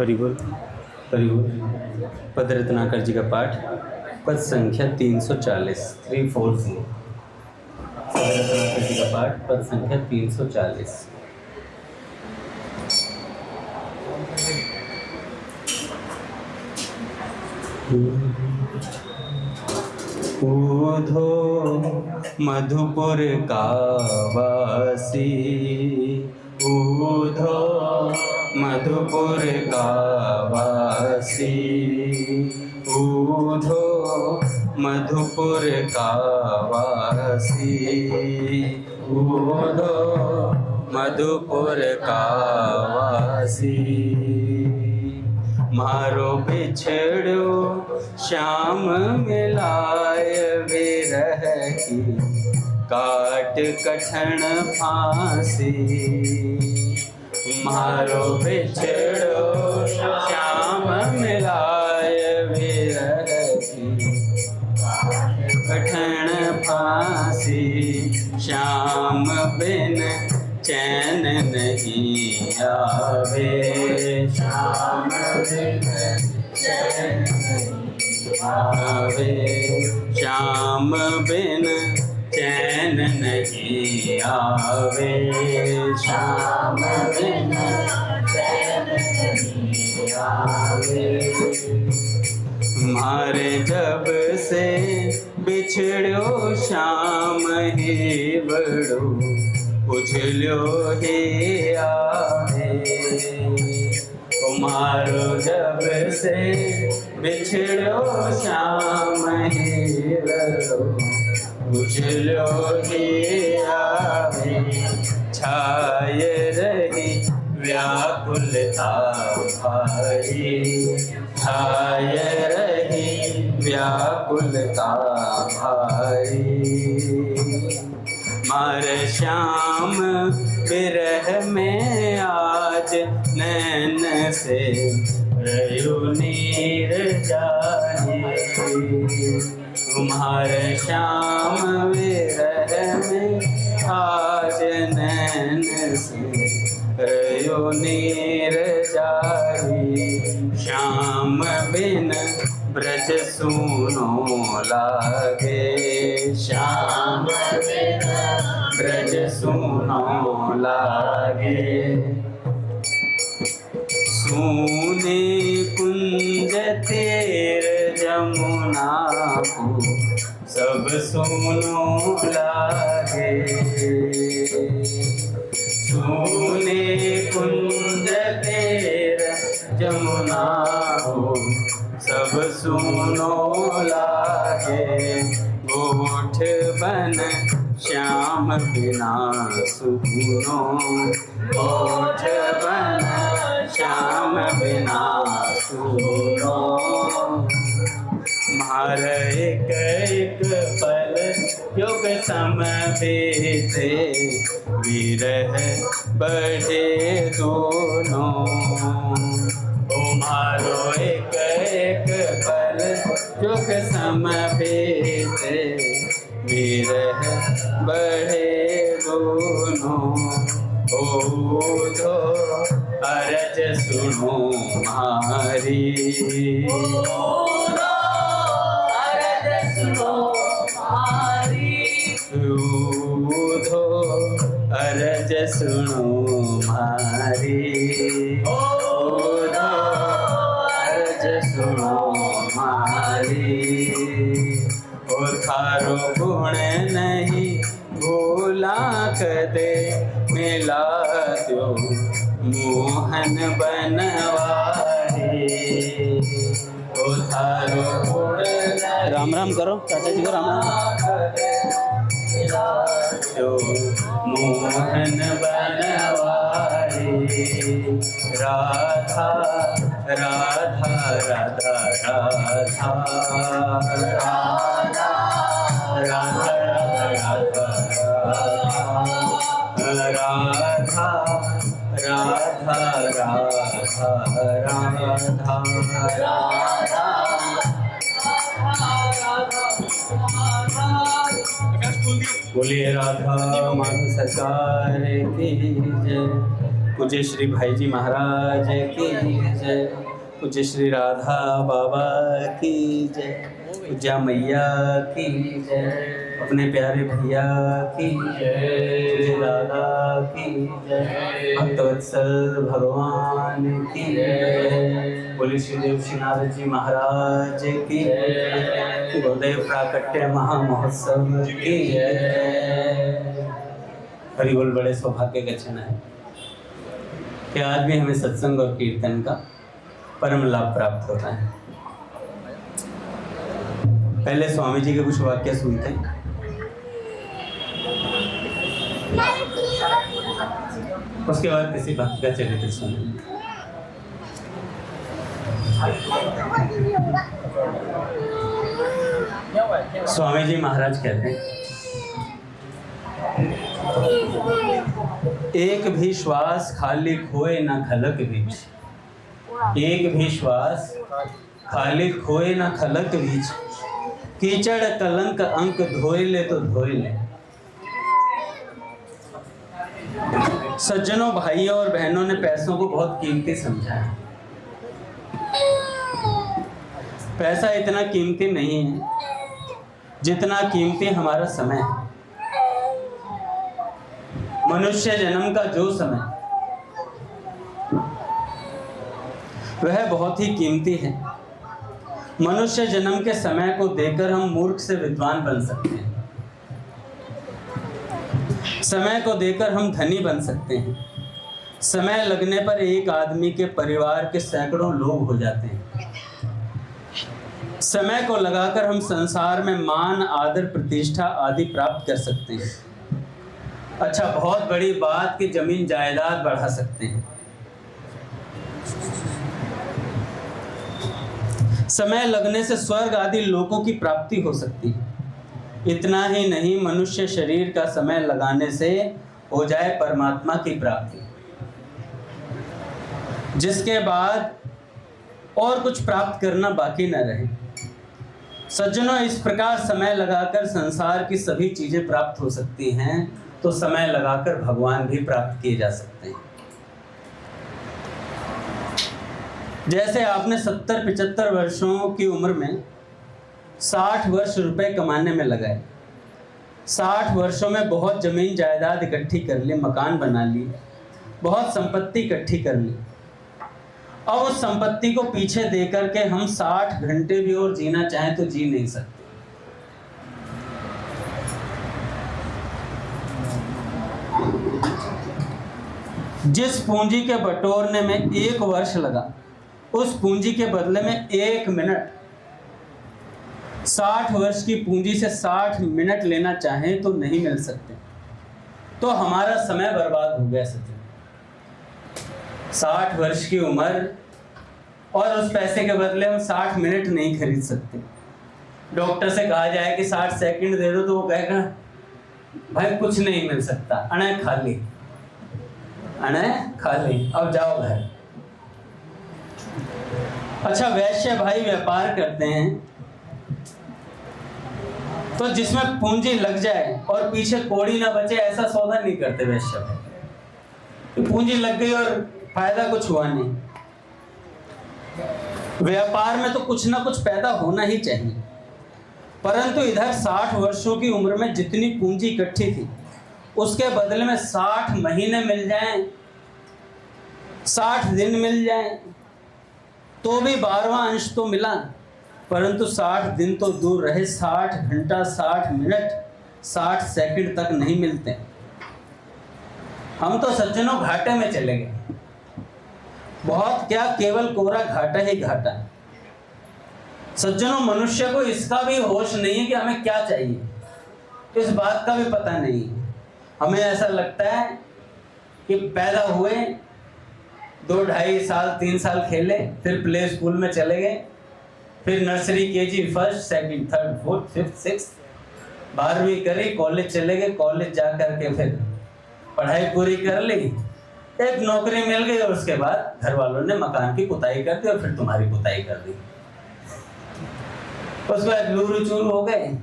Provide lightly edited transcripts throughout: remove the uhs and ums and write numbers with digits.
हरि बोल हरि बोल। पद रत्नाकर जी का पाठ, पद संख्या 340 340। पद रत्नाकर जी का पाठ, पद संख्या 340। ऊधो मधुपुर का वासी, ऊधो मधुपुर का वासी, ऊधो मधुपुर का वासी, ऊधो मधुपुर का वासी। मारो बिछड़ो श्याम मिलाय विरह की, काट कठिन फांसी। मारो बिछड़ो श्याम मिलाय विरह की, कठिन फांसी। श्याम बिन चैन नहीं आवे, श्याम बिन चैन नहीं आवे, श्याम बिन चैन नहीं आवे, श्याम बिन चैन नहीं आवे। मारे जब से बिछड़ो श्याम ही बड़ो, उछलो ही आवे। मारो जब से बिछड़ो श्याम ही बड़ो, उछलो ही आवे। छाय रही व्याकुलता भारी, छाय रही व्याकुलता भारी। मार श्याम विरह में आज नैन से रयु नीर जाए। तुम्हारे श्याम विरह में आज नैन से रयु नीर जाए। श्याम बिन ब्रज सूनो लागे, श्याम बिन ब्रज सूनो लागे। सूने कुंज तीर जमुना को सब सूनो लागे। सूने कुंज तीर जमुना को सब सूनो लागे। गोठ बन श्याम बिना सुनो, गोठ बन श्याम बिना सुनो। मार एक एक पल युग सम बीते, विरह बढ़े दोनों। मारो एक एक पल युग सम बीते, विरह बढ़े दोनों। ऊधो अरज सुनो मारी, ऊधो अरज सुनो मारी, ऊधो अरज सुनो मारी, ऊधो अरज सुनो मारी। ओ थारो गुण नहीं भूला कदे, मिला दो मोहन बनवारी। ओ थारो गुण राम राम करो चाचा जी को राम राम। मिला दो मोहन बनवारी। राधा राधा राधा राधा राधा राधा राधा राधा बोलिए राधा माधव सरकार की जय। पूज्य श्री भाई जी महाराज की जय, पूज्य श्री राधा बाबा की जय, पूज्या मैया की जय, अपने प्यारे भैया की जय, पूज्य दादा की जय, भक्तवत्सल भगवान की जय, बोले श्री देव श्री नारद जी महाराज की जय, गुरुदेव प्राकट्य महामहोत्सव की जय। हरि बोल। बड़े सौभाग्य का क्षण है कि आज भी हमें सत्संग और कीर्तन का परम लाभ प्राप्त होता है। पहले स्वामी जी के कुछ वाक्य सुनते हैं, उसके बाद किसी भक्त का चरित्र सुनेंगे। स्वामी जी महाराज कहते हैं, एक भी श्वास खाली खोए न खलक बीच, एक भी श्वास खाली खोए न खलक बीच, कीचड़ कलंक अंक धोए ले तो धोए ले। सज्जनों, भाइयों और बहनों ने पैसों को बहुत कीमती समझा है। पैसा इतना कीमती नहीं है जितना कीमती हमारा समय है। मनुष्य जन्म का जो समय वह बहुत ही कीमती है। मनुष्य जन्म के समय को देकर हम मूर्ख से विद्वान बन सकते हैं, समय को देकर हम धनी बन सकते हैं। समय लगने पर एक आदमी के परिवार के सैकड़ों लोग हो जाते हैं। समय को लगाकर हम संसार में मान, आदर, प्रतिष्ठा आदि प्राप्त कर सकते हैं। अच्छा, बहुत बड़ी बात कि जमीन जायदाद बढ़ा सकते हैं। समय लगने से स्वर्ग आदि लोकों की प्राप्ति हो सकती है। इतना ही नहीं, मनुष्य शरीर का समय लगाने से हो जाए परमात्मा की प्राप्ति, जिसके बाद और कुछ प्राप्त करना बाकी न रहे। सज्जनों, इस प्रकार समय लगाकर संसार की सभी चीजें प्राप्त हो सकती हैं, तो समय लगाकर भगवान भी प्राप्त किए जा सकते हैं। जैसे आपने 70-75 वर्षों की उम्र में 60 वर्ष रुपए कमाने में लगाए, 60 वर्षों में बहुत जमीन जायदाद इकट्ठी कर ली, मकान बना ली, बहुत संपत्ति इकट्ठी कर ली। अब उस संपत्ति को पीछे दे करके हम 60 घंटे भी और जीना चाहें तो जी नहीं सकते। जिस पूंजी के बटोरने में 1 वर्ष लगा, उस पूंजी के बदले में 1 मिनट, 60 वर्ष की पूंजी से 60 मिनट लेना चाहें तो नहीं मिल सकते। तो हमारा समय बर्बाद हो गया। सच्चे 60 वर्ष की उम्र और उस पैसे के बदले हम 60 मिनट नहीं खरीद सकते। डॉक्टर से कहा जाए कि 60 सेकंड दे दो तो वो कहेगा भाई कुछ नहीं मिल सकता, अने खाली, अने खाली, अब जाओ घर। अच्छा, वैश्य भाई व्यापार करते हैं तो जिसमें पूंजी लग जाए और पीछे कौड़ी ना बचे, ऐसा सौदा नहीं करते वैश्य भाई। तो पूंजी लग गई और फायदा कुछ हुआ नहीं। व्यापार में तो कुछ ना कुछ पैदा होना ही चाहिए, परंतु इधर 60 वर्षों की उम्र में जितनी पूंजी इकट्ठी थी उसके बदले में 60 महीने मिल जाएं, 60 दिन मिल जाएं तो भी 12वां अंश तो मिला, परंतु 60 दिन तो दूर रहे, 60 घंटा, 60 मिनट, 60 सेकंड तक नहीं मिलते। हम तो सज्जनों घाटे में चले गए। बहुत क्या, केवल कोरा घाटा ही घाटा। सज्जनों, मनुष्य को इसका भी होश नहीं है कि हमें क्या चाहिए, इस बात का भी पता नहीं है। हमें ऐसा लगता है कि पैदा हुए, 2-2.5 साल 3 साल खेले, फिर प्ले स्कूल में चले गए, फिर nursery, KG, first, second, third, fourth, fifth, sixth, 12वीं करी, कॉलेज चले गए, कॉलेज जा करके फिर पढ़ाई पूरी कर ली, एक नौकरी मिल गई और उसके बाद घर वालों ने मकान की पुताई कर दी और फिर तुम्हारी पुताई कर दी। उसके बाद लूरू चूरू हो गए,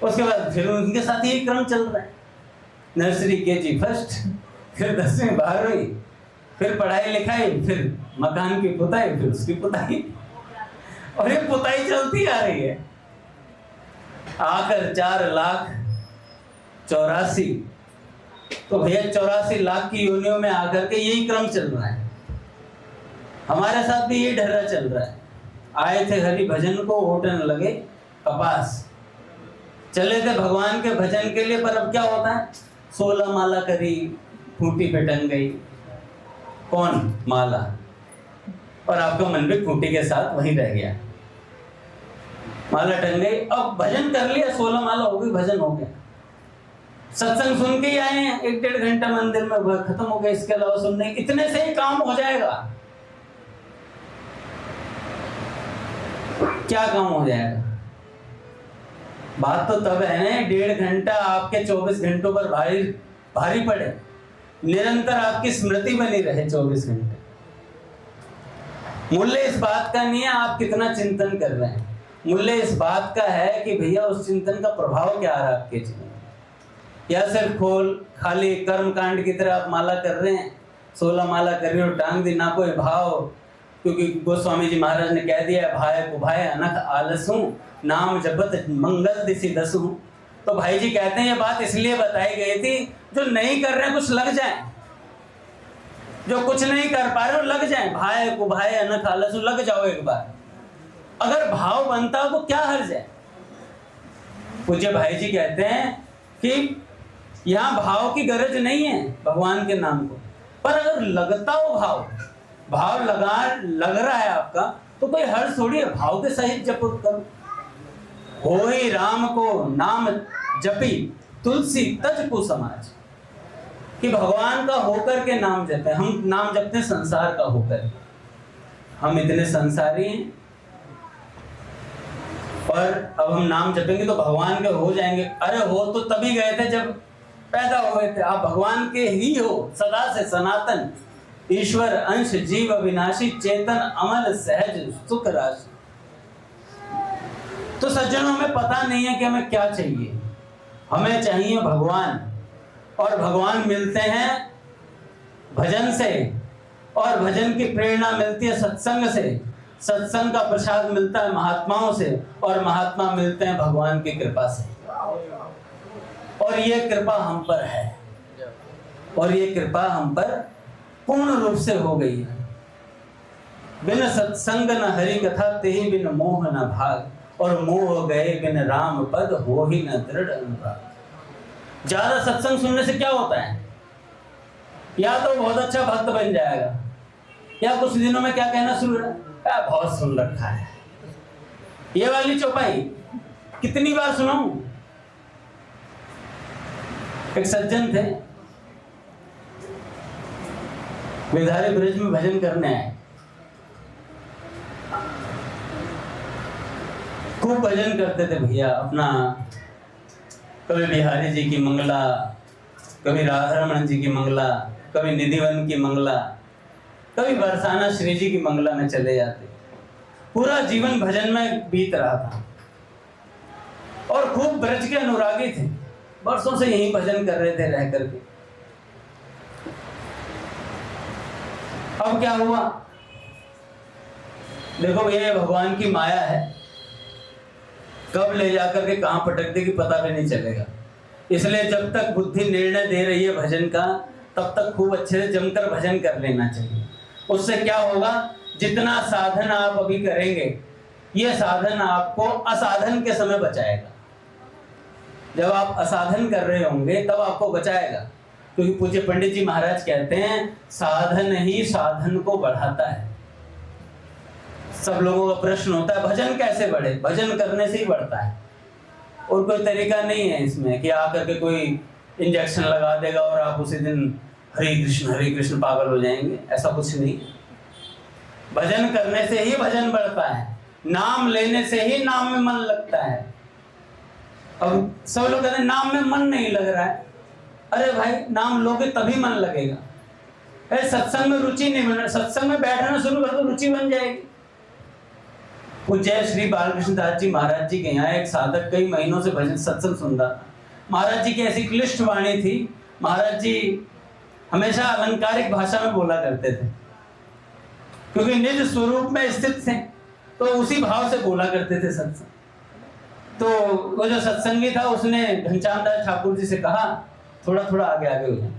उसके बाद फिर उनके साथ यही क्रम चल रहा है, नर्सरी, केजी, फर्स्ट, फिर 10वीं 12वीं, फिर पढ़ाई लिखाई, फिर मकान की पुताई, फिर उसकी पुताई, और ये पुताई चलती आ रही है। आकर 4,84,000, तो भैया 84 लाख की योनियों में आकर के यही क्रम चल रहा है। हमारे साथ भी यही ढर्रा चल रहा है। आए थे हरि भजन को, होटन लगे कपास, चले थे भगवान के भजन के लिए, पर अब क्या होता है, 16 माला करी, खूंटी पे टंग गई। कौन? माला। और आपका मन भी खूंटी के साथ वहीं रह गया, माला टंग गई। अब भजन कर लिया, 16 माला हो गई, भजन हो गया, सत्संग सुन के ही आए हैं, 1-1.5 घंटा मंदिर में हुआ, खत्म हो गया। इसके अलावा सुनने, इतने से ही काम हो जाएगा। क्या काम हो जाएगा? बात तो तब है ना, 1.5 घंटा आपके 24 घंटों पर भारी पड़े, निरंतर आपकी स्मृति बनी रहे 24 घंटे। मूल्य इस बात का नहीं है आप कितना चिंतन कर रहे हैं, मूल्य इस बात का है कि भैया उस चिंतन का प्रभाव क्या आ रहा है आपके जीवन में। या सिर्फ खाली कर्म कांड की तरह आप माला कर रहे हैं, 16 माला कर रहे हो, टांग दी, ना कोई भाव। क्योंकि गोस्वामी जी महाराज ने कह दिया, भाई कुभाए अनख आलसू, नाम जपत मंगल दिशि दसू। तो भाई जी कहते हैं ये बात इसलिए बताई गई थी, जो नहीं कर रहे हैं कुछ लग जाए, जो कुछ नहीं कर पा रहे हो लग जाए। भाई कुभाए अनख आलसू, लग जाओ एक बार। अगर भाव बनता तो क्या हर्ज है। पूज्य भाई जी कहते हैं कि यहाँ भाव की गरज नहीं है भगवान के नाम को, पर अगर लगता हो भाव लग रहा है आपका, तो कोई हर्ज थोड़ी है। भाव के सहित जप करो। हो ही राम को नाम जपी, तुलसी तज को समाज। कि भगवान का होकर के नाम जपते, हम नाम जपते हैं संसार का होकर। हम इतने संसारी हैं, और अब हम नाम जपेंगे तो भगवान के हो जाएंगे। अरे हो तो तभी गए थे जब पैदा हुए थे। आप भगवान के ही हो, सदा से सनातन, ईश्वर अंश जीव अविनाशी, चेतन अमल सहज सुख राशि। तो सज्जनों में पता नहीं है कि हमें क्या चाहिए। हमें चाहिए भगवान, और भगवान मिलते हैं भजन से, और भजन की प्रेरणा मिलती है सत्संग से, सत्संग का प्रसाद मिलता है महात्माओं से, और महात्मा मिलते हैं भगवान की कृपा से। और ये कृपा हम पर है, और ये कृपा हम पर पूर्ण रूप से हो गई है। बिन सत्संग न हरि कथा, तेहि बिन मोह न भाग, और मोह गए बिन राम पद, हो ही न दृढ़ अनुराग। ज्यादा सत्संग सुनने से क्या होता है, या तो बहुत अच्छा भक्त बन जाएगा, या कुछ दिनों में क्या कहना शुरू है, बहुत सुन रखा है। ये वाली चौपाई कितनी बार सुनाऊं। एक सज्जन थे, विधारी ब्रिज में भजन करने आए। खूब भजन करते थे भैया अपना। कभी बिहारी जी की मंगला, कभी राधारमण जी की मंगला, कभी निधिवन की मंगला, कभी बरसाना श्री जी की मंगला में चले जाते। पूरा जीवन भजन में बीत रहा था, और खूब ब्रज के अनुरागी थे, वर्षों से यही भजन कर रहे थे रह करके। अब क्या हुआ, देखो ये भगवान की माया है, कब ले जाकर के कहां पटक देगी पता भी नहीं चलेगा। इसलिए जब तक बुद्धि निर्णय दे रही है भजन का, तब तक खूब अच्छे से जमकर भजन कर लेना चाहिए। उससे क्या होगा, जितना साधन आप अभी करेंगे, ये साधन आपको असाधन के समय बचाएगा। जब आप असाधन कर रहे होंगे तब आपको बचाएगा। क्योंकि पूज्य पंडित जी महाराज कहते हैं, साधन ही साधन को बढ़ाता है। सब लोगों का प्रश्न होता है भजन कैसे बढ़े, भजन करने से ही बढ़ता है, और कोई तरीका नहीं है इसमें कि आकर के कोई इंजेक्शन लगा देगा और आप उसी दिन हरे कृष्ण पागल हो जाएंगे। ऐसा कुछ नहीं, भजन करने से ही भजन बढ़ता है, नाम लेने से ही नाम में मन लगता है। अब सब लोग कहते हैं नाम में मन नहीं लग रहा है। अरे भाई नाम लोगे तभी मन लगेगा। अरे सत्संग में रुचि नहीं बन रहा, सत्संग में बैठना शुरू कर तो रुचि बन जाएगी। पूज्य श्री बालकृष्ण दास जी महाराज जी के यहाँ एक साधक कई महीनों से भजन सत्संग सुन रहा था। महाराज जी की ऐसी क्लिष्ट वाणी थी, महाराज जी हमेशा अलंकारिक भाषा में बोला करते थे, क्योंकि निज स्वरूप में स्थित थे तो उसी भाव से बोला करते थे सत्संग। तो वो जो सत्संगी था उसने घनश्याम दास ठाकुर जी से कहा थोड़ा थोड़ा आगे आगे हो जाए।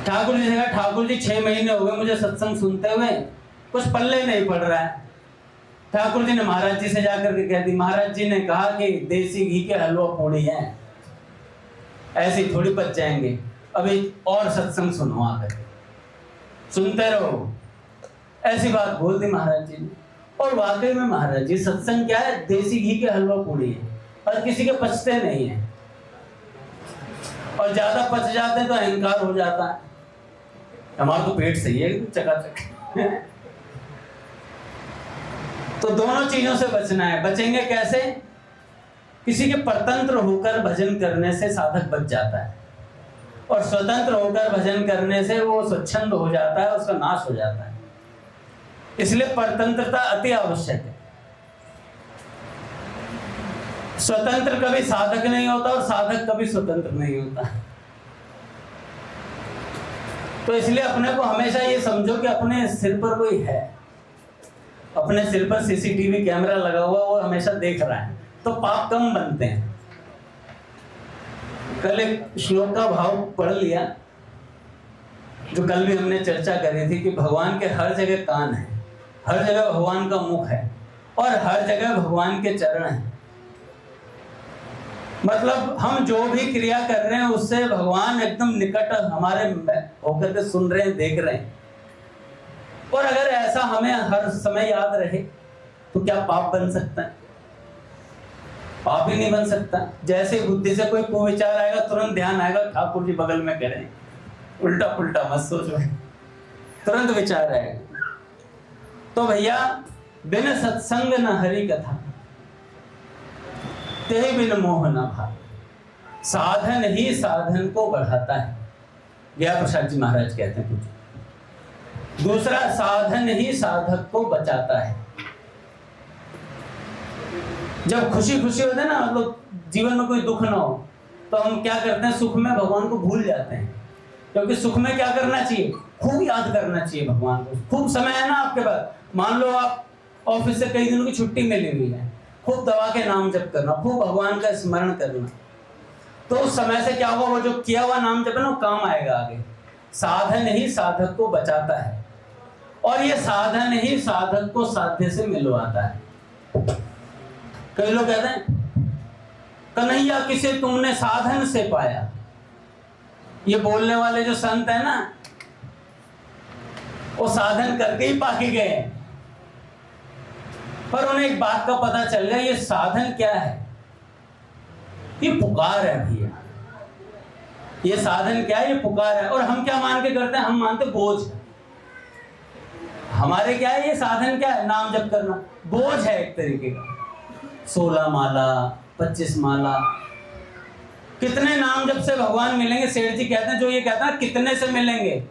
ठाकुर जी ने कहा ठाकुर जी 6 महीने हो गए मुझे सत्संग सुनते हुए, कुछ पल्ले नहीं पड़ रहा है। ठाकुर जी ने महाराज जी से जाकर के कह दी, महाराज जी ने कहा कि देसी घी के हलवा पूड़ी है, ऐसे थोड़ी बच जाएंगे, अभी और सत्संग सुनो, आकर सुनते रहो। ऐसी बात बोल दी महाराज जी ने। और वाकई में महाराज जी सत्संग क्या है, देसी घी के हलवा पूड़ी है, और किसी के पचते नहीं है, और ज्यादा पच जाते हैं तो अहंकार हो जाता है। हमारा तो पेट सही है चकाचक। तो दोनों चीजों से बचना है। बचेंगे कैसे? किसी के परतंत्र होकर भजन करने से साधक बच जाता है, और स्वतंत्र होकर भजन करने से वो स्वच्छंद हो जाता है, उसका नाश हो जाता है। इसलिए परतंत्रता अति आवश्यक है। स्वतंत्र कभी साधक नहीं होता और साधक कभी स्वतंत्र नहीं होता। तो इसलिए अपने को हमेशा ये समझो कि अपने सिर पर कोई है, अपने सिर पर सीसीटीवी कैमरा लगा हुआ, वो हमेशा देख रहा है, तो पाप कम बनते हैं। कल एक श्लोक का भाव पढ़ लिया, जो कल भी हमने चर्चा करी थी, कि भगवान के हर जगह कान है, हर जगह भगवान का मुख है, और हर जगह भगवान के चरण हैं। मतलब हम जो भी क्रिया कर रहे हैं उससे भगवान एकदम निकट हमारे होकर के सुन रहे हैं, देख रहे हैं। और अगर ऐसा हमें हर समय याद रहे तो क्या पाप बन सकता है? पाप ही नहीं बन सकता। जैसे बुद्धि से कोई कुविचार आएगा तुरंत ध्यान आएगा ठाकुर जी बगल में करें, उल्टा पुल्टा मत सोचो, तुरंत विचार आएगा। तो भैया बिन सत्संग न हरि कथा, ते बिन मोह न भाव। साधन ही साधन को बढ़ाता है, गया प्रसाद जी महाराज कहते हैं कुछ। दूसरा, साधन ही साधक को बचाता है। जब खुशी खुशी होते हैं ना, मतलब जीवन में कोई दुख ना हो, तो हम क्या करते हैं, सुख में भगवान को भूल जाते हैं। क्योंकि सुख में क्या करना चाहिए, खूब याद करना चाहिए भगवान को। खूब समय है ना आपके पास, मान लो आप ऑफिस से कई दिनों की छुट्टी मिली हुई है, खूब दवा के नाम जप करना, खूब भगवान का स्मरण करना। तो उस समय से क्या होगा, वो जो किया हुआ नाम जप है ना, वो काम आएगा आगे। साधन ही साधक को बचाता है, और ये साधन ही साधक को साध्य से मिलवाता है। कई लोग कहते हैं कन्हैया किसे तुमने साधन से पाया। ये बोलने वाले जो संत है ना, वो साधन करके ही पाके गए, पर उन्हें एक बात का पता चल गया, ये साधन क्या है, ये पुकार है भैया। ये साधन क्या है, ये पुकार है। और हम क्या मान के करते हैं, हम मानते बोझ है हमारे। क्या है ये साधन, क्या है, नाम जप करना बोझ है एक तरीके का। 16 माला 25 माला, कितने नाम जप से भगवान मिलेंगे? सेठ जी कहते हैं, जो ये कहता है कितने से मिलेंगे,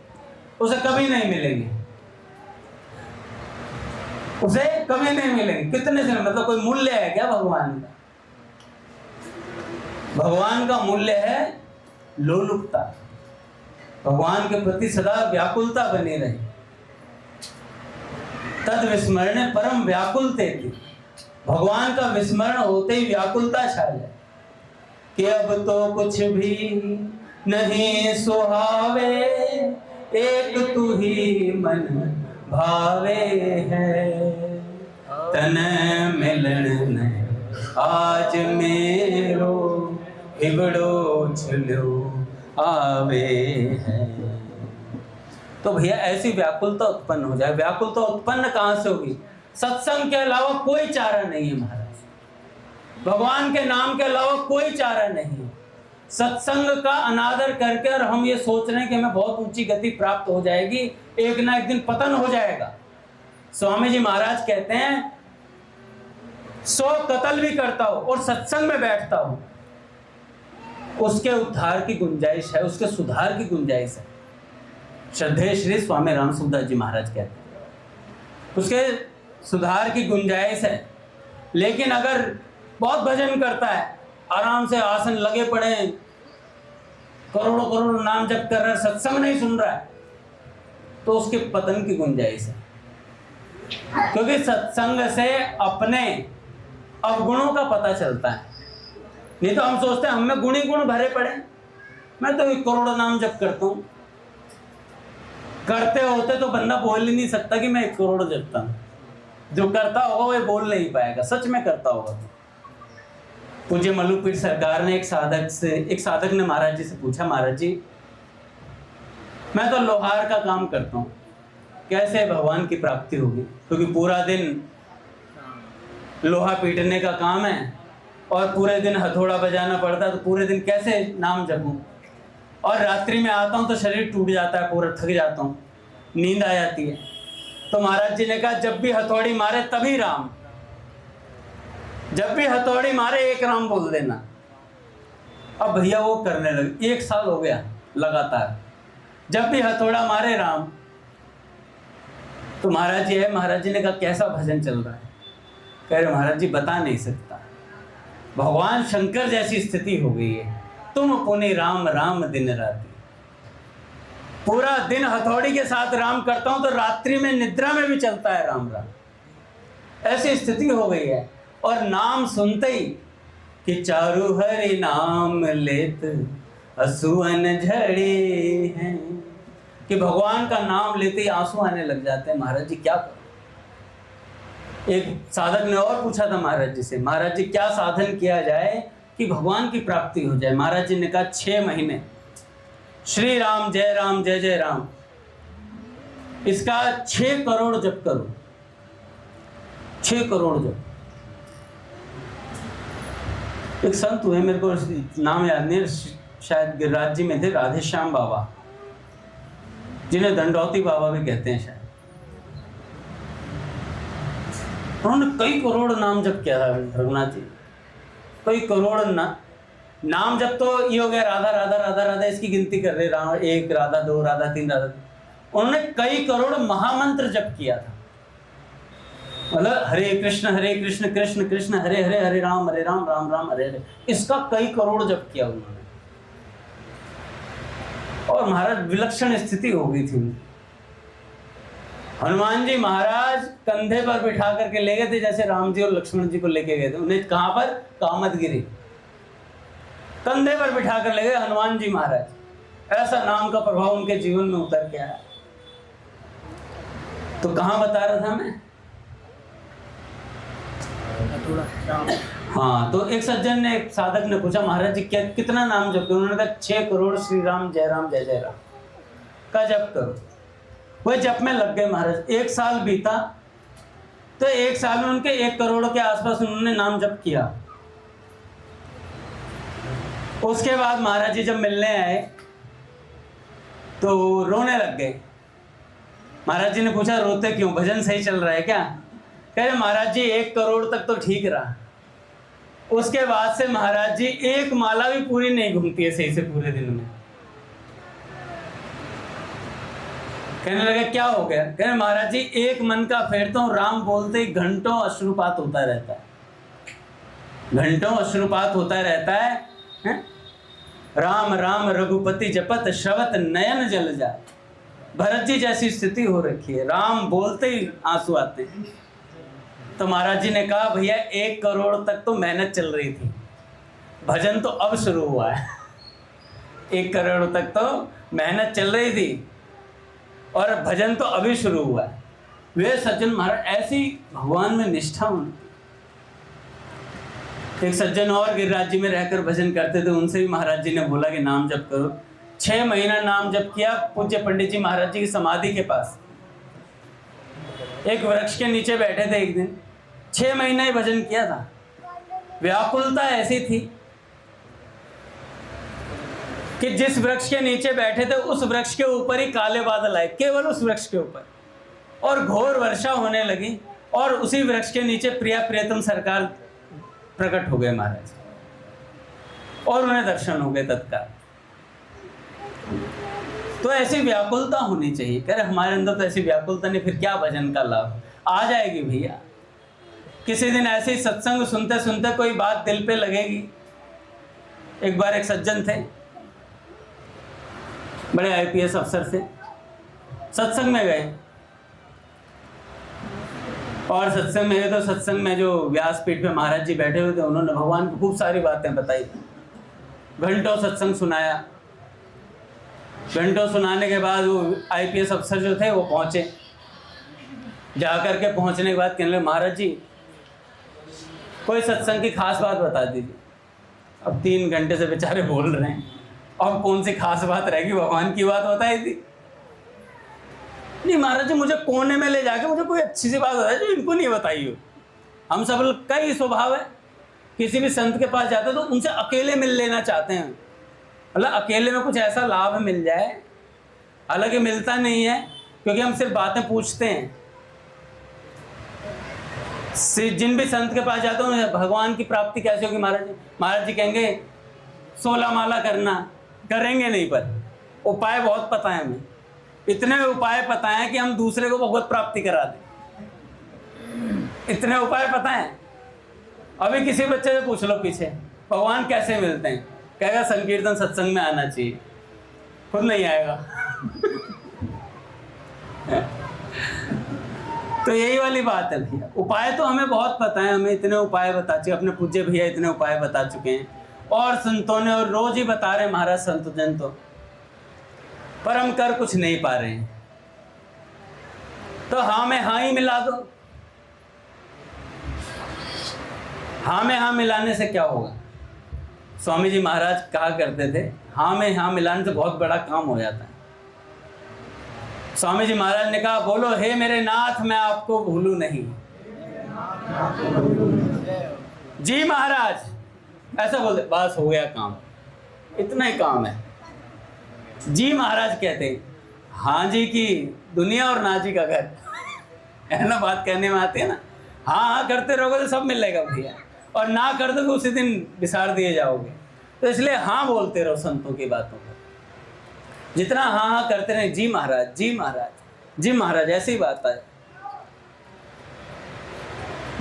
उसे कभी नहीं मिलेंगे, उसे कभी नहीं मिलेंगे। कितने से, मतलब कोई मूल्य है क्या भगवान का? भगवान का मूल्य है लोलुपता, भगवान के प्रति सदा व्याकुलता बनी रही। तद विस्मरण परम व्याकुलते थी, भगवान का विस्मरण होते ही व्याकुलता छा जाए कि अब तो कुछ भी नहीं सुहावे, एक तू ही मन भावे है। तन मिलन न आज मेरो, हिबड़ो छलो आवे है। तो भैया ऐसी व्याकुलता उत्पन्न हो जाए। व्याकुलता उत्पन्न कहां से होगी? सत्संग के अलावा कोई चारा नहीं है महाराज, भगवान के नाम के अलावा कोई चारा नहीं है। सत्संग का अनादर करके और हम ये सोच रहे हैं कि हमें बहुत ऊंची गति प्राप्त हो जाएगी, एक ना एक दिन पतन हो जाएगा। स्वामी जी महाराज कहते हैं 100 कत्ल भी करता हो और सत्संग में बैठता हो, उसके उद्धार की गुंजाइश है, उसके सुधार की गुंजाइश है। श्रद्धेय श्री स्वामी राम सुखदास जी महाराज कहते हैं उसके सुधार की गुंजाइश है। लेकिन अगर बहुत भजन करता है, आराम से आसन लगे पड़े, करोड़ों करोड़ों नाम जप कर रहा है, सत्संग नहीं सुन रहा है, तो उसके पतन की गुंजाइश है। क्योंकि सत्संग से अपने अवगुणों का पता चलता है। नहीं तो हम सोचते हैं हम में गुण ही गुण भरे पड़े, मैं तो 1 करोड़ नाम जप करता हूं। करते होते तो बंदा बोल ही नहीं सकता कि मैं 1 करोड़ जपता हूं। जो करता होगा वो बोल नहीं पाएगा, सच में करता होगा। पूज्य मल्लूपीर सरकार ने एक साधक ने महाराज जी से पूछा, महाराज जी मैं तो लोहार का काम करता हूँ, कैसे भगवान की प्राप्ति होगी? क्योंकि पूरा दिन लोहा पीटने का काम है और पूरे दिन हथौड़ा बजाना पड़ता है, तो पूरे दिन कैसे नाम जपूं? और रात्रि में आता हूँ तो शरीर टूट जाता है, पूरा थक जाता हूँ, नींद आ जाती है। तो महाराज जी ने कहा जब भी हथौड़ी मारे तभी राम, जब भी हथौड़ी मारे 1 राम बोल देना। अब भैया वो करने लगे, 1 साल हो गया लगातार, जब भी हथौड़ा मारे राम। तो महाराज जी ने कहा कैसा भजन चल रहा है? कह रहे महाराज जी बता नहीं सकता, भगवान शंकर जैसी स्थिति हो गई है, तुम पुनि राम राम दिन राति। पूरा दिन हथौड़ी के साथ राम करता हूं तो रात्रि में निद्रा में भी चलता है राम राम, ऐसी स्थिति हो गई है। और नाम सुनते ही कि चारु हरि नाम लेत असुअन झड़े हैं, कि भगवान का नाम लेते ही आंसू आने लग जाते हैं। महाराज जी क्या करें? एक साधक ने और पूछा था महाराज जी से, महाराज जी क्या साधन किया जाए कि भगवान की प्राप्ति हो जाए? महाराज जी ने कहा 6 महीने श्री राम जय जय राम, इसका 6 करोड़ जप करो, 6 करोड़ जप। एक संत हुए, मेरे को नाम याद नहीं, शायद गिरिराज जी में थे, राधे श्याम बाबा, जिन्हें दंडौती बाबा भी कहते हैं शायद। उन्होंने कई करोड़ नाम जप किया था रघुनाथ जी, कई करोड़ नाम जप। तो ये हो गया राधा राधा राधा राधा, इसकी गिनती कर रहे, राम 1 राधा 2 राधा 3 राधा। उन्होंने कई करोड़ महामंत्र जप किया था, मतलब हरे कृष्ण कृष्ण कृष्ण हरे हरे, हरे राम राम राम हरे हरे, इसका कई करोड़ जप किया उन्होंने। और महाराज विलक्षण स्थिति हो गई थी। हनुमान जी महाराज कंधे पर बिठा करके ले गए थे, जैसे राम जी और लक्ष्मण जी को लेके गए थे। उन्हें कहां पर? कामतगिरी, कंधे पर बिठा कर ले गए हनुमान जी महाराज। ऐसा नाम का प्रभाव उनके जीवन में उतर के आया। तो कहां बता रहा था मैं? हाँ, तो एक सज्जन ने, एक साधक ने पूछा महाराज जी क्या कितना नाम जप करो? उन्होंने कहा 6 करोड़ श्री राम जय जय राम का जप करो। वह जप में लग गए महाराज। 1 साल बीता तो 1 साल में उनके 1 करोड़ के आसपास उन्होंने नाम जप किया। उसके बाद महाराज जी जब मिलने आए तो रोने लग गए। महाराज जी ने पूछा रोते क्यों, भजन सही चल रहा है क्या? कह रहे महाराज जी 1 करोड़ तक तो ठीक रहा, उसके बाद से महाराज जी 1 माला भी पूरी नहीं घूमती है सही से पूरे दिन में। कहने लगे क्या हो गया? कह रहे महाराज जी 1 मन का फेरता हूं, राम बोलते ही घंटों अश्रुपात होता रहता है, घंटों अश्रुपात होता रहता है? राम राम रघुपति जपत श्रवत नयन जल जाए। भरत जी जैसी स्थिति हो रखी है, राम बोलते ही आंसू आते हैं। तो महाराज जी ने कहा भैया 1 करोड़ तक तो मेहनत चल रही थी, भजन तो अब शुरू हुआ है। 1 करोड़ तक तो मेहनत चल रही थी और भजन तो अभी शुरू हुआ है। वे सज्जन महाराज ऐसी भगवान में निष्ठा उन। एक सज्जन और गिरिराज जी में रहकर भजन करते थे, उनसे भी महाराज जी ने बोला कि नाम जप करो। 6 महीना नाम जप किया। पूज्य पंडित जी महाराज जी की समाधि के पास एक वृक्ष के नीचे बैठे थे एक दिन। 6 महीना ही भजन किया था। व्याकुलता ऐसी थी कि जिस वृक्ष के नीचे बैठे थे उस वृक्ष के ऊपर ही काले बादल आए, केवल उस वृक्ष के ऊपर, और घोर वर्षा होने लगी। और उसी वृक्ष के नीचे प्रिया प्रियतम सरकार प्रकट हो गए महाराज, और उन्हें दर्शन हो गए तत्काल। तो ऐसी व्याकुलता होनी चाहिए। कह रहे हमारे अंदर तो ऐसी व्याकुलता नहीं, फिर क्या भजन का लाभ? आ जाएगी भैया। किसी दिन ऐसे ही सत्संग सुनते सुनते कोई बात दिल पे लगेगी। एक बार एक सज्जन थे, बड़े IPS अफसर से सत्संग में गए, और सत्संग में गए तो सत्संग में जो व्यासपीठ पे महाराज जी बैठे हुए थे, उन्होंने भगवान को खूब सारी बातें बताई। घंटों सत्संग सुनाया। घंटों सुनाने के बाद वो IPS अफसर जो थे वो पहुँचे। जाकर के पहुँचने के बाद कहने लगे, महाराज जी कोई सत्संग की खास बात बता दीजिए। अब 3 घंटे से बेचारे बोल रहे हैं, अब कौन सी खास बात रहेगी, भगवान की बात बताई थी। नहीं महाराज जी, मुझे कोने में ले जाके मुझे कोई अच्छी सी बात बताई जो इनको नहीं बताई हो। हम सब का ही स्वभाव है, किसी भी संत के पास जाते हैं तो उनसे अकेले मिल लेना चाहते हैं, मतलब अकेले में कुछ ऐसा लाभ मिल जाए। हालांकि मिलता नहीं है, क्योंकि हम सिर्फ बातें पूछते हैं। जिन भी संत के पास जाते हैं, भगवान की प्राप्ति कैसे होगी महाराज जी? महाराज जी कहेंगे 16 माला करना, करेंगे नहीं, पर उपाय बहुत पता है हमें। इतने उपाय पता है कि हम दूसरे को भगवत प्राप्ति करा दें। इतने उपाय पता है। अभी किसी बच्चे से पूछ लो पीछे, भगवान कैसे मिलते हैं, कहेगा संकीर्तन सत्संग में आना चाहिए, खुद नहीं आएगा। तो यही वाली बात है भैया, उपाय तो हमें बहुत पता है, हमें इतने उपाय बता चुके, अपने पूज्य भैया इतने उपाय बता चुके हैं, और संतों ने, और रोज ही बता रहे हैं महाराज संत जन तो, पर हम कर कुछ नहीं पा रहे हैं। तो हाँ में हाँ ही मिला दो। हाँ में हाँ मिलाने से क्या होगा? स्वामी जी महाराज कहा करते थे, हाँ में हाँ मिलाने से बहुत बड़ा काम हो जाता है। स्वामी जी महाराज ने कहा, बोलो हे मेरे नाथ मैं आपको भूलूं नहीं। जी महाराज, ऐसा बोलते, बस हो गया काम, इतना ही काम है। जी महाराज कहते, हाँ जी की दुनिया और ना जी का घर। है ना, बात कहने में आती है ना। हाँ हाँ करते रहोगे तो सब मिलेगा भैया, और ना कर दोगे उसी दिन बिसार दिए जाओगे। तो इसलिए हाँ बोलते रहो संतों की बातों को, जितना हाँ हाँ करते रहे, जी महाराज जी महाराज जी महाराज, ऐसी बात है।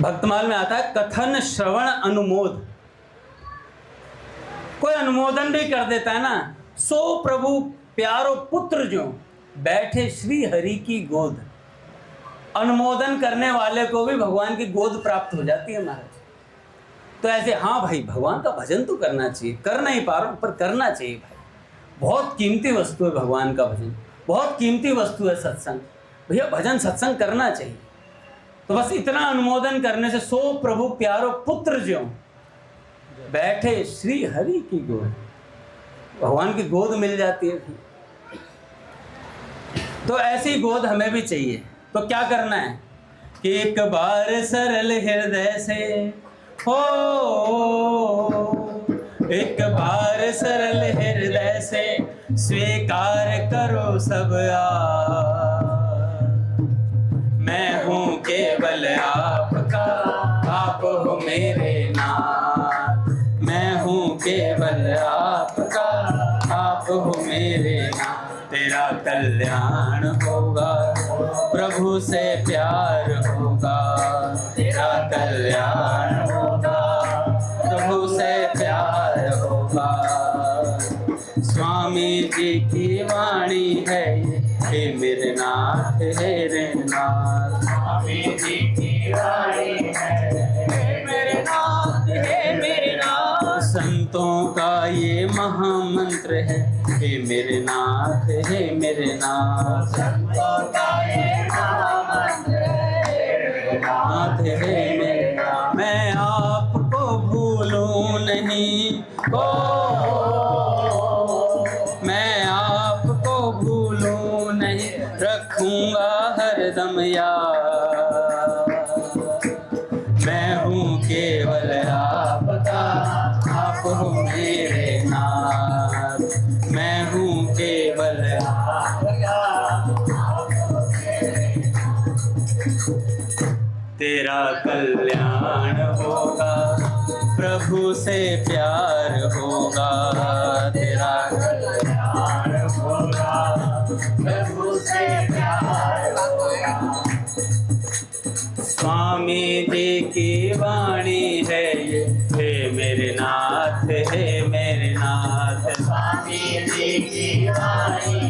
भक्तमाल में आता है, कथन श्रवण अनुमोद। कोई अनुमोदन भी कर देता है ना, सो प्रभु प्यारो पुत्र जो बैठे श्री हरि की गोद। अनुमोदन करने वाले को भी भगवान की गोद प्राप्त हो जाती है महाराज। तो ऐसे हाँ भाई, भगवान का भजन तो करना चाहिए, कर नहीं पा रहा हूं पर करना चाहिए भाई। बहुत कीमती वस्तु है भगवान का भजन, बहुत कीमती वस्तु है सत्संग। भैया भजन सत्संग करना चाहिए। तो बस इतना अनुमोदन करने से, सो प्रभु प्यारो पुत्र ज्यों बैठे श्री हरि की गोद, भगवान की गोद मिल जाती है। तो ऐसी गोद हमें भी चाहिए। तो क्या करना है कि एक बार सरल हृदय से हो, एक बार सरल हृदय से स्वीकार करो सब मैं हूँ केवल आपका, आप हो मेरे नाथ। मैं हूँ केवल आपका, आप हो मेरे नाथ। तेरा कल्याण होगा, प्रभु से प्यार होगा। तेरा कल्याण होगा, प्रभु से प्यार होगा। स्वामी जी की वाणी है हे मेरे नाथ, हे रे नाथ। स्वामी जी की वाणी है हे मेरे नाथ, हे मेरे नाथ। संतों का ये महामंत्र है हे मेरे नाथ, हे मेरे नाथ। संतों का ये महामंत्र है हे मेरे नाथ, हे मेरे नाथ। मैं आपको भूलूं नहीं, मैं आपको भूलूं नहीं, रखूंगा हरदम याद। मैं हूँ केवल आपका, आप हो मेरे नाथ। मैं हूँ केवल आपका, तेरा कल्याण होगा, प्रभु से प्यार होगा। तेरा कल्याण होगा, प्रभु से प्यार होगा। स्वामी जी की वाणी है ये हे मेरे नाथ, हे मेरे नाथ। स्वामी जी की वाणी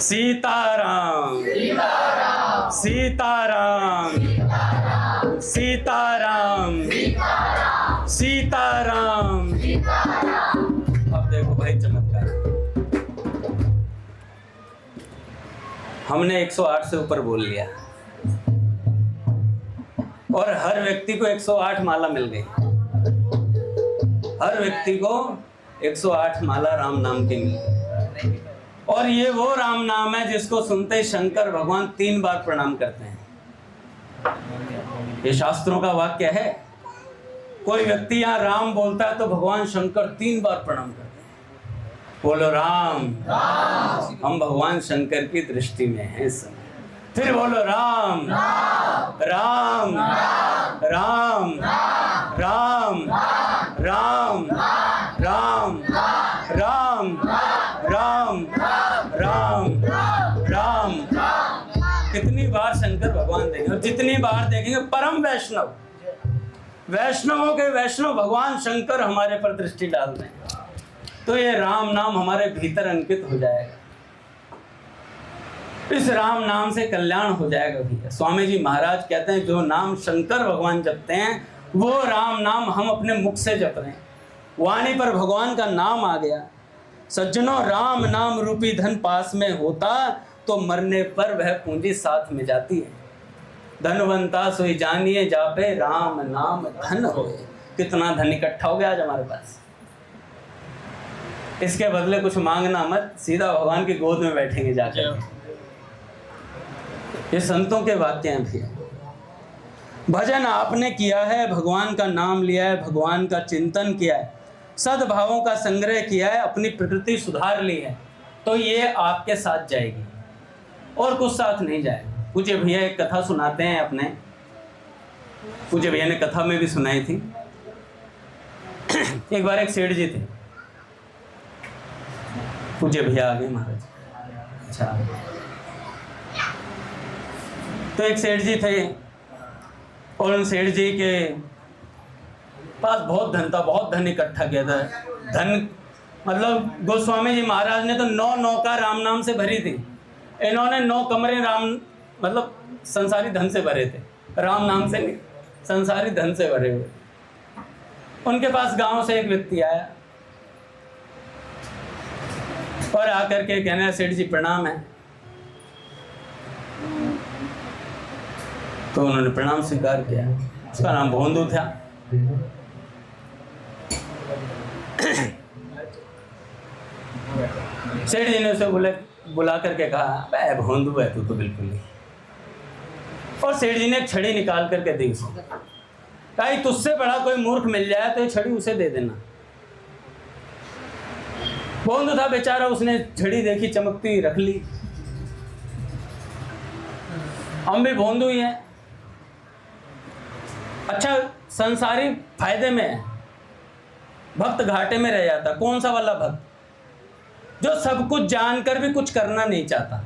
सीताराम सीताराम सीताराम सीताराम। अब देखो भाई चमत्कार, हमने 108 से ऊपर बोल लिया और हर व्यक्ति को 108 माला मिल गई। हर व्यक्ति को 108 माला राम नाम की मिल गई। और ये वो राम नाम है जिसको सुनते ही शंकर भगवान 3 बार प्रणाम करते हैं। ये शास्त्रों का वाक्य है। कोई व्यक्ति यहाँ राम बोलता है तो भगवान शंकर 3 बार प्रणाम करते हैं। बोलो राम, हम भगवान शंकर की दृष्टि में हैं इस समय। फिर बोलो राम राम राम राम राम राम राम राम राम राम। कितनी बार शंकर भगवान देंगे और जितनी बार देखेंगे परम वैष्णव, वैष्णवों के वैष्णव भगवान शंकर हमारे पर दृष्टि डाल दें तो ये राम नाम हमारे भीतर अंकित हो जाएगा। इस राम नाम से कल्याण हो जाएगा भैया। स्वामी जी महाराज कहते हैं जो नाम शंकर भगवान जपते हैं वो राम नाम हम अपने मुख से जप रहे हैं। वाणी पर भगवान का नाम आ गया। सज्जनों, राम नाम रूपी धन पास में होता तो मरने पर वह पूंजी साथ में जाती है। धनवंता सोई जानिए जापे राम नाम धन होए। कितना धन इकट्ठा हो गया आज हमारे पास। इसके बदले कुछ मांगना मत, सीधा भगवान की गोद में बैठेंगे जाकर। ये संतों के वाक्य हैं भैया। भजन आपने किया है, भगवान का नाम लिया है, भगवान का चिंतन किया है, सद्भावों का संग्रह किया है, अपनी प्रकृति सुधार ली है तो ये आपके साथ जाएगी और कुछ साथ नहीं जाएगा। पूज्य भैया एक कथा सुनाते हैं अपने। पूज्य भैया ने कथा में भी सुनाई थी। एक बार एक सेठ जी थे। पूज्य भैया आ गए महाराज। अच्छा, तो एक सेठ जी थे और उन सेठ जी के पास बहुत धन था, बहुत धन इकट्ठा किया था। धन मतलब गोस्वामी जी महाराज ने तो 9 नौका राम नाम से भरी थी। इन्होंने 9 कमरे राम मतलब संसारी धन से भरे थे, राम नाम से नहीं, संसारी धन से भरे हुए। उनके पास गांव से एक व्यक्ति आया और आकर के कहने, सेठ जी प्रणाम है। तो उन्होंने प्रणाम स्वीकार किया। उसका नाम भोंदू था। सेठ जी ने उसे बुला करके कहा, बे भोंदू है तू तो बिल्कुल नहीं। और सेठ जी ने एक छड़ी निकाल करके दी उसे। कहा तुझसे बड़ा कोई मूर्ख मिल जाए तो ये छड़ी उसे दे देना। भोंदू था बेचारा, उसने छड़ी देखी चमकती, रख ली। हम भी भोंदू ही हैं। अच्छा, संसारी फायदे में है, भक्त घाटे में रह जाता। कौन सा वाला भक्त? जो सब कुछ जानकर भी कुछ करना नहीं चाहता,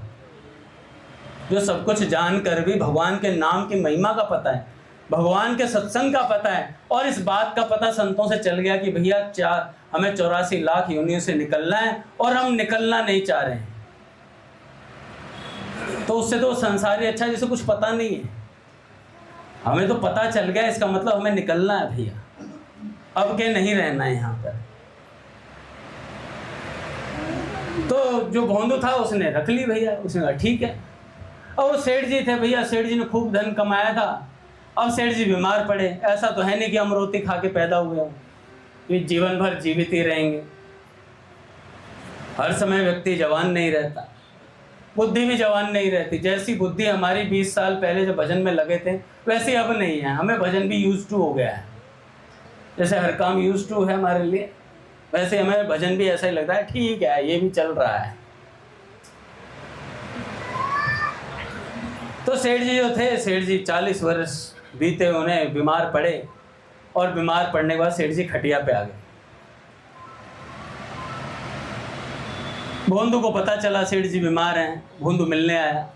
जो सब कुछ जानकर भी भगवान के नाम की महिमा का पता है, भगवान के सत्संग का पता है और इस बात का पता संतों से चल गया कि भैया हमें 84 लाख योनियों से निकलना है और हम निकलना नहीं चाह रहे हैं। तो उससे तो संसारी अच्छा जिसे कुछ पता नहीं है। हमें तो पता चल गया, इसका मतलब हमें निकलना है भैया, अब के नहीं रहना है यहाँ पर। तो जो भोंदू था उसने रख ली भैया। उसने कहा ठीक है। और वो सेठ जी थे भैया, सेठ जी ने खूब धन कमाया था। अब सेठ जी बीमार पड़े। ऐसा तो है नहीं कि हम रोटी खा के पैदा हुए हों, कि जीवन भर जीवित ही रहेंगे। हर समय व्यक्ति जवान नहीं रहता, बुद्धि भी जवान नहीं रहती। जैसी बुद्धि हमारी 20 साल पहले जब भजन में लगे थे वैसे अब नहीं है। हमें भजन भी यूज टू हो गया है। जैसे हर काम यूज टू है हमारे लिए, वैसे हमें भजन भी ऐसा ही लगता है, ठीक है ये भी चल रहा है। तो सेठ जी जो थे, सेठ जी 40 वर्ष बीते, उन्हें बीमार पड़े और बीमार पड़ने के बाद सेठ जी खटिया पे आ गए। भोंदू को पता चला सेठ जी बीमार हैं। भोंदू मिलने आया।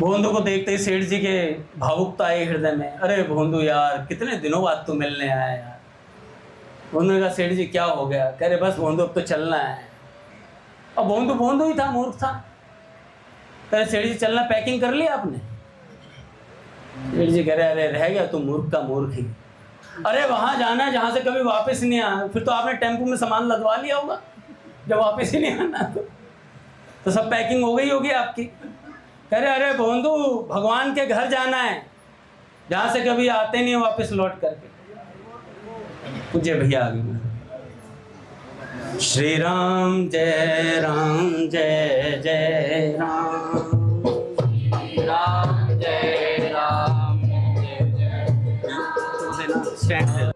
भोंदू को देखते ही सेठ जी के भावुकता आई हृदय में। अरे भोंदू यार, कितने दिनों बाद तू मिलने आया यार। भोंदू ने कहा सेठ जी क्या हो गया? कह रहे बस भोंदू अब तो चलना है। और भोंदू ही था, मूर्ख था। कह सेठ जी चलना, पैकिंग कर लिया आपने? सेठ जी कह रहे अरे रह गया तू मूर्ख का मूर्ख ही। अरे वहाँ जाना है जहाँ से कभी वापस नहीं आना। फिर तो आपने टेम्पो में सामान लदवा लिया होगा जब वापस ही नहीं आना तो सब पैकिंग हो गई होगी आपकी। कह रहे अरे भोंदू भगवान के घर जाना है जहाँ से कभी आते नहीं वापस लौट करके। पूज्य भैया आगे। श्री राम जय जय राम, राम जय राम जय जय। स्टैंड